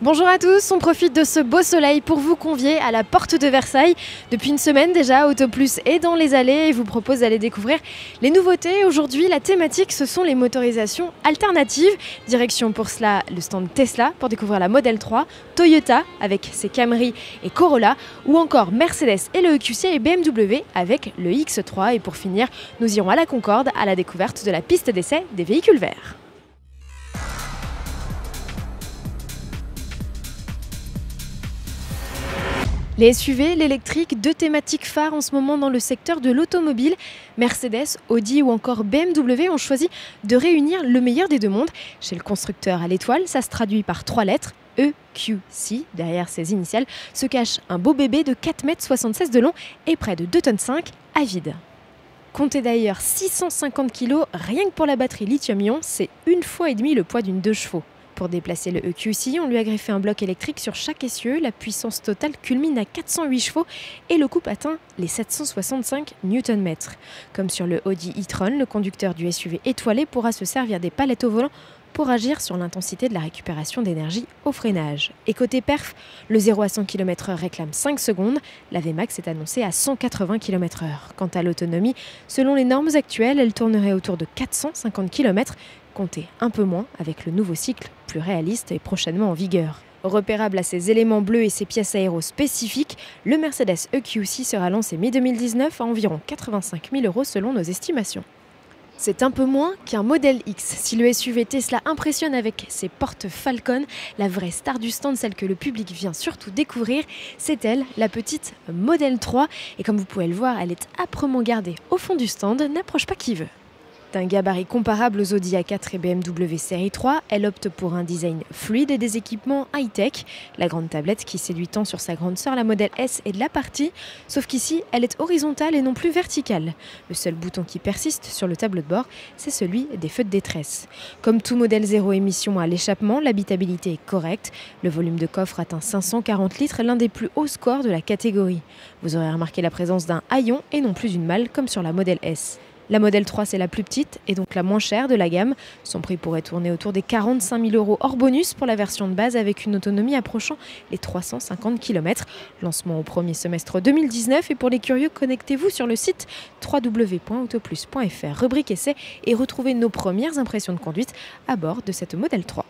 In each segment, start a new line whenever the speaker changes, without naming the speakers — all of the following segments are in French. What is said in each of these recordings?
Bonjour à tous, on profite de ce beau soleil pour vous convier à la porte de Versailles. Depuis une semaine déjà, Autoplus est dans les allées et vous propose d'aller découvrir les nouveautés. Aujourd'hui, la thématique, ce sont les motorisations alternatives. Direction pour cela le stand Tesla pour découvrir la Model 3, Toyota avec ses Camry et Corolla, ou encore Mercedes et le EQC et BMW avec le X3. Et pour finir, nous irons à la Concorde à la découverte de la piste d'essai des véhicules verts. Les SUV, l'électrique, deux thématiques phares en ce moment dans le secteur de l'automobile. Mercedes, Audi ou encore BMW ont choisi de réunir le meilleur des deux mondes. Chez le constructeur à l'étoile, ça se traduit par 3 lettres, EQC. Derrière ces initiales se cache un beau bébé de 4,76 m de long et près de 2,5 tonnes à vide. Comptez d'ailleurs 650 kg rien que pour la batterie lithium-ion, c'est 1,5 fois le poids d'une 2 chevaux. Pour déplacer le EQC, on lui a greffé un bloc électrique sur chaque essieu. La puissance totale culmine à 408 chevaux et le couple atteint les 765 Nm. Comme sur le Audi e-tron, le conducteur du SUV étoilé pourra se servir des palettes au volant pour agir sur l'intensité de la récupération d'énergie au freinage. Et côté perf, le 0 à 100 km/h réclame 5 secondes, la VMAX est annoncée à 180 km/h. Quant à l'autonomie, selon les normes actuelles, elle tournerait autour de 450 km, comptez un peu moins avec le nouveau cycle, plus réaliste et prochainement en vigueur. Repérable à ses éléments bleus et ses pièces aéro spécifiques, le Mercedes EQC sera lancé mi-2019 à environ 85 000 € selon nos estimations. C'est un peu moins qu'un Model X. Si le SUV Tesla impressionne avec ses portes Falcon, la vraie star du stand, celle que le public vient surtout découvrir, c'est elle, la petite Model 3. Et comme vous pouvez le voir, elle est âprement gardée au fond du stand, n'approche pas qui veut. D'un gabarit comparable aux Audi A4 et BMW Série 3, elle opte pour un design fluide et des équipements high-tech. La grande tablette qui séduit tant sur sa grande sœur, la Model S, est de la partie, sauf qu'ici, elle est horizontale et non plus verticale. Le seul bouton qui persiste sur le tableau de bord, c'est celui des feux de détresse. Comme tout modèle zéro émission à l'échappement, l'habitabilité est correcte. Le volume de coffre atteint 540 litres, l'un des plus hauts scores de la catégorie. Vous aurez remarqué la présence d'un haillon et non plus d'une malle comme sur la Model S. La Model 3, c'est la plus petite et donc la moins chère de la gamme. Son prix pourrait tourner autour des 45 000 € hors bonus pour la version de base avec une autonomie approchant les 350 km. Lancement au premier semestre 2019 et pour les curieux, connectez-vous sur le site www.autoplus.fr, rubrique essai et retrouvez nos premières impressions de conduite à bord de cette Model 3.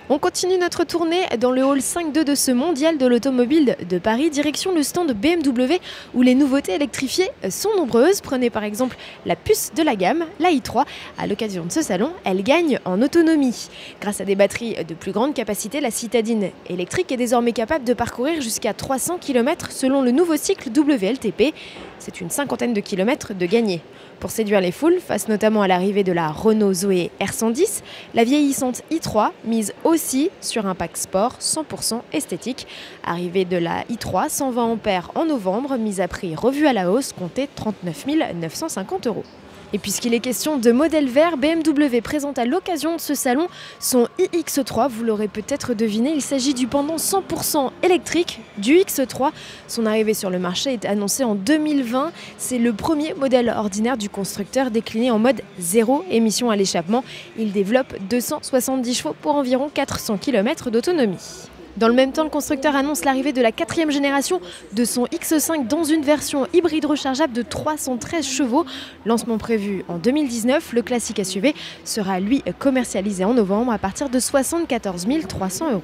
On continue notre tournée dans le hall 5.2 de ce mondial de l'automobile de Paris, direction le stand BMW où les nouveautés électrifiées sont nombreuses. Prenez par exemple la puce de la gamme, la i3. À l'occasion de ce salon, elle gagne en autonomie. Grâce à des batteries de plus grande capacité, la citadine électrique est désormais capable de parcourir jusqu'à 300 km selon le nouveau cycle WLTP. C'est une cinquantaine de kilomètres de gagné. Pour séduire les foules, face notamment à l'arrivée de la Renault Zoé R110, la vieillissante i3 mise aussi sur un pack sport 100% esthétique. Arrivée de la i3 120 A en novembre, mise à prix revue à la hausse, comptez 39 950 €. Et puisqu'il est question de modèle vert, BMW présente à l'occasion de ce salon son iX3. Vous l'aurez peut-être deviné, il s'agit du pendant 100% électrique du X3. Son arrivée sur le marché est annoncée en 2020. C'est le premier modèle ordinaire du constructeur décliné en mode zéro émission à l'échappement. Il développe 270 chevaux pour environ 400 km d'autonomie. Dans le même temps, le constructeur annonce l'arrivée de la 4e génération de son X5 dans une version hybride rechargeable de 313 chevaux. Lancement prévu en 2019, le classique SUV sera lui commercialisé en novembre à partir de 74 300 €.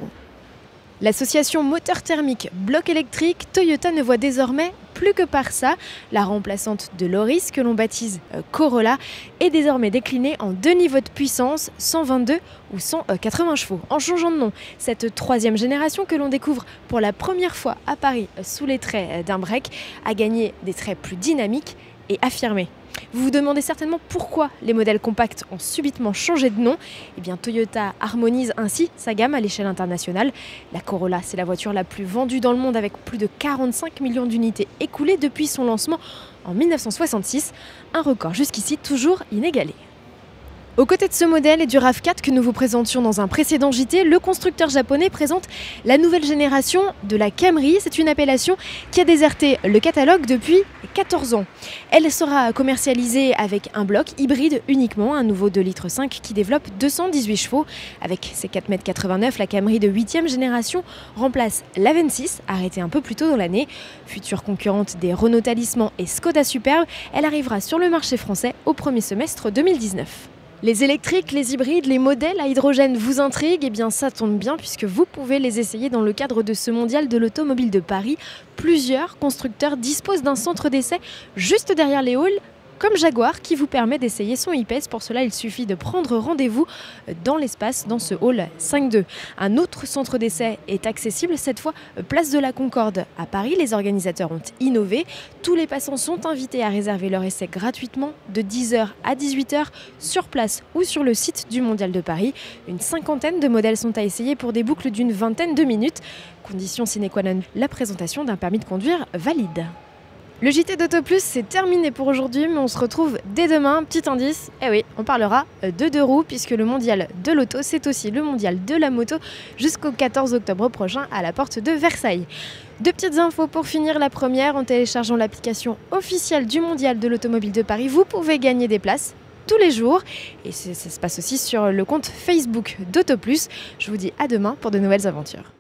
L'association moteur thermique bloc électrique, Toyota ne voit désormais plus que par ça. La remplaçante de l'Auris, que l'on baptise Corolla, est désormais déclinée en 2 niveaux de puissance, 122 ou 180 chevaux. En changeant de nom, cette 3e génération que l'on découvre pour la première fois à Paris sous les traits d'un break a gagné des traits plus dynamiques et affirmés. Vous vous demandez certainement pourquoi les modèles compacts ont subitement changé de nom. Eh bien, Toyota harmonise ainsi sa gamme à l'échelle internationale. La Corolla, c'est la voiture la plus vendue dans le monde avec plus de 45 millions d'unités écoulées depuis son lancement en 1966. Un record jusqu'ici toujours inégalé. Aux côtés de ce modèle et du RAV4 que nous vous présentions dans un précédent JT, le constructeur japonais présente la nouvelle génération de la Camry. C'est une appellation qui a déserté le catalogue depuis 14 ans. Elle sera commercialisée avec un bloc hybride uniquement, un nouveau 2,5 litres qui développe 218 chevaux. Avec ses 4,89 m, la Camry de 8e génération remplace la 26, arrêtée un peu plus tôt dans l'année. Future concurrente des Renault Talisman et Skoda Superb, elle arrivera sur le marché français au premier semestre 2019. Les électriques, les hybrides, les modèles à hydrogène vous intriguent? Eh bien ça tombe bien puisque vous pouvez les essayer dans le cadre de ce mondial de l'automobile de Paris. Plusieurs constructeurs disposent d'un centre d'essai juste derrière les halls, comme Jaguar, qui vous permet d'essayer son e-Pace. Pour cela, il suffit de prendre rendez-vous dans l'espace, dans ce hall 5.2. Un autre centre d'essai est accessible, cette fois place de la Concorde à Paris. Les organisateurs ont innové. Tous les passants sont invités à réserver leur essai gratuitement de 10h à 18h sur place ou sur le site du Mondial de Paris. Une cinquantaine de modèles sont à essayer pour des boucles d'une vingtaine de minutes. Condition sine qua non, la présentation d'un permis de conduire valide. Le JT d'Auto Plus, c'est terminé pour aujourd'hui, mais on se retrouve dès demain. Petit indice, eh oui, on parlera de deux roues, puisque le mondial de l'auto, c'est aussi le mondial de la moto, jusqu'au 14 octobre prochain à la porte de Versailles. Deux petites infos pour finir. La première, en téléchargeant l'application officielle du mondial de l'automobile de Paris, vous pouvez gagner des places tous les jours. Et ça se passe aussi sur le compte Facebook d'Auto Plus. Je vous dis à demain pour de nouvelles aventures.